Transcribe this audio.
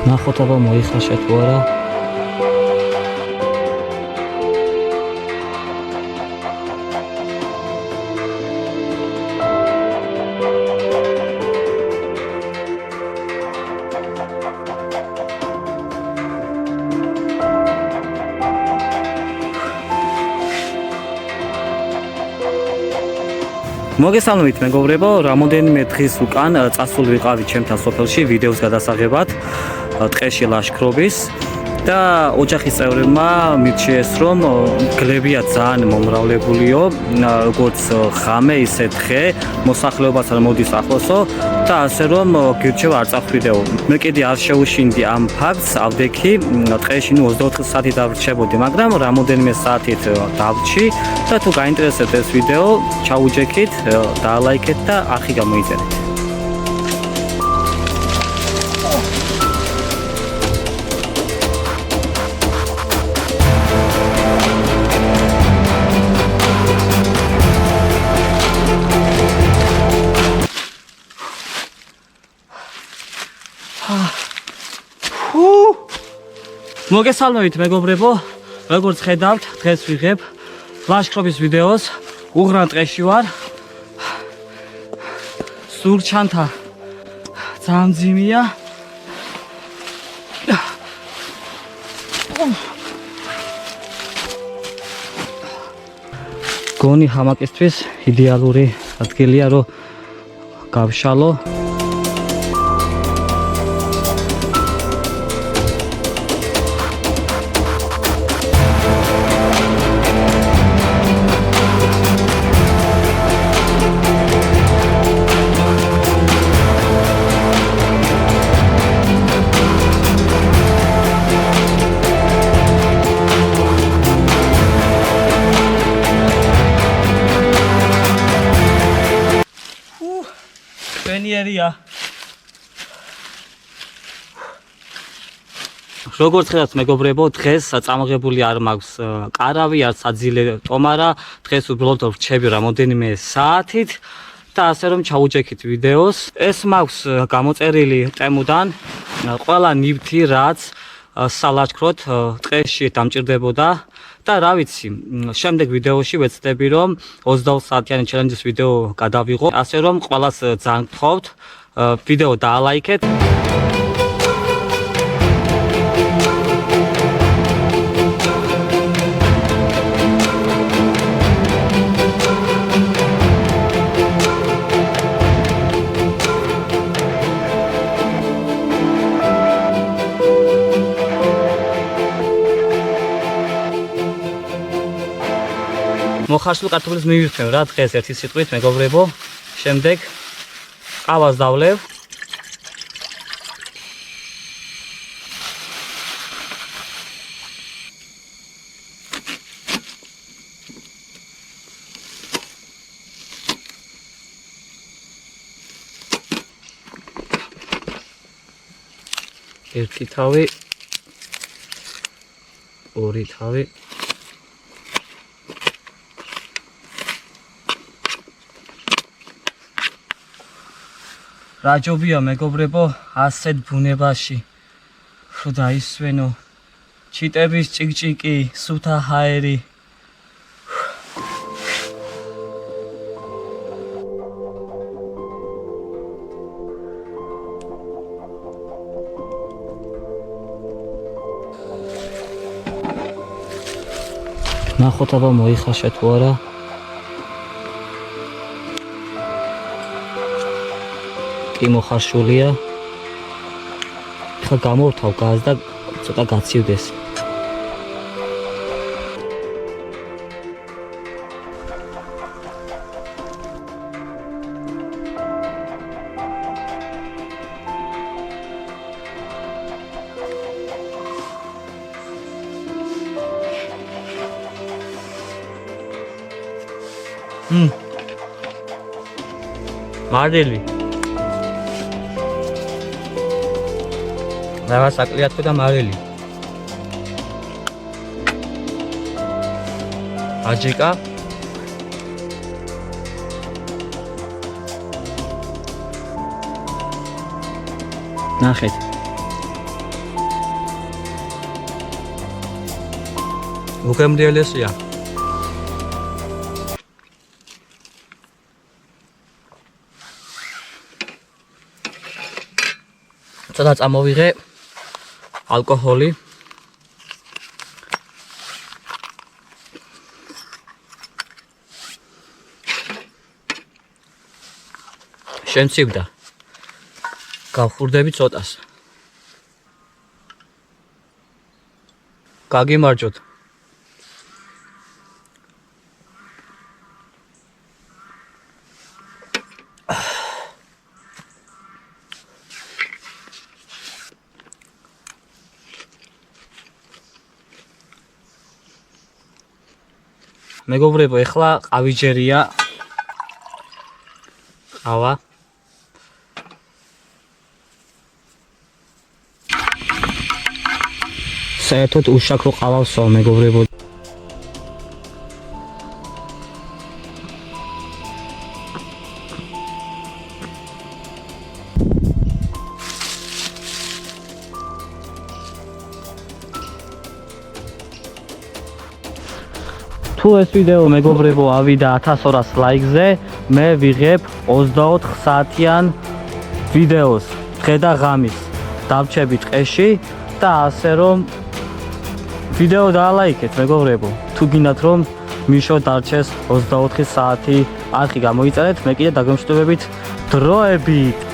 ნახოთ აბა მოიხაშე თუ არა. მოგესალმებით მეგობრებო, რამოდენიმე დღის უკან წასული ვიყავი ჩემთან სოფელში ვიდეოს გადასაღებად ტყეში ლაშქრობის და ოჯახის წევრებმა მირჩიეს რომ გლებია ძალიან მომრავლებულიო, როგორც ღამე ისე დღე, მოსახლეობასთან მოდის ახლოსო და ასე რომ გირჩევა არ წახვიდეო. მე კიდე არ შეუშინდი ამ ფაქტს, ავდექი ტყეში 24 საათი დავრჩებოდი, მაგრამ რამოდენიმე საათით დავრჩი და თუ გაინტერესებთ ეს ვიდეო, ჩაუჯექით, დაალაიქეთ და არხი გამოიწერეთ. მოგესალმებით მეგობრებო, როგორც ხედავთ, დღეს ვიღებ ლაშქრობის ვიდეოს. უღრან ტყეში ვარ. სურჩანთა ძალიან მძიმეა. გონი ჰამაკისთვის იდეალური ადგილია რომ გავშალო. როგორც ხედავთ მეგობრებო, დღეს წამოღებული არ მაქვს კარავი, არც აძილე ტომარა, დღეს უბრალოდ ვრჩები რამოდენიმე საათით და ასე რომ ჩაუჯექით ვიდეოს. ეს მაქვს გამოწერილი ტემუდან, ყველა ნივთი რაც სალაშქროდ ტყეში დამჭირდებოდა და რა ვიცი, შემდეგ ვიდეოში ვეცდები რომ 20 საათიანი ჩელენჯის ვიდეო გადავიღო, ასე რომ ყველას ძალიან გთხოვთ, ვიდეო დაალაიქეთ. მოხარშლ კარტოფილს მივიხსენ რა დღეს ერთი სიტყვით მეგობრებო, შემდეგ ყავას დავლევ. ერთი თავი, ორი თავი. რაჯობია მეგობრებო, ასეთ ბუნებაში რომ დაისვენო ჩიტების ჭიკჭიკი, სუთა ჰაერი. ნახოთ აბა მოიხაშე თუ არა. კი მოხარშულია. ხა გამორთავ გაზს და ცოტა გაცივდეს. მადელი. რაღაც აკლია და მარელი. აჯიკა. ნახეთ. უგემრიელესია. ცოტა წამოვიღე ალკოჰოლი. შემცივდა. გავხურდები ცოტას. გაგიმარჯოთ. მეგობრებო, ეხლა ყავიჯერია. ყავა. საერთოდ უშაქრო ყავავსო, მეგობრებო. თუ ეს ვიდეო მეგობრებო ავიდა 1200 ლაიქზე, მე ვიღებ 24 საათიან ვიდეოს დღე და ღამის დავჩები ტყეში და ასე რომ ვიდეო დაალაიქეთ მეგობრებო. თუ გინდათ რომ მიშო დარჩეს 24 საათი არხი გამოიწერეთ, მე კიდე დაგემშვიდობებით დროებით.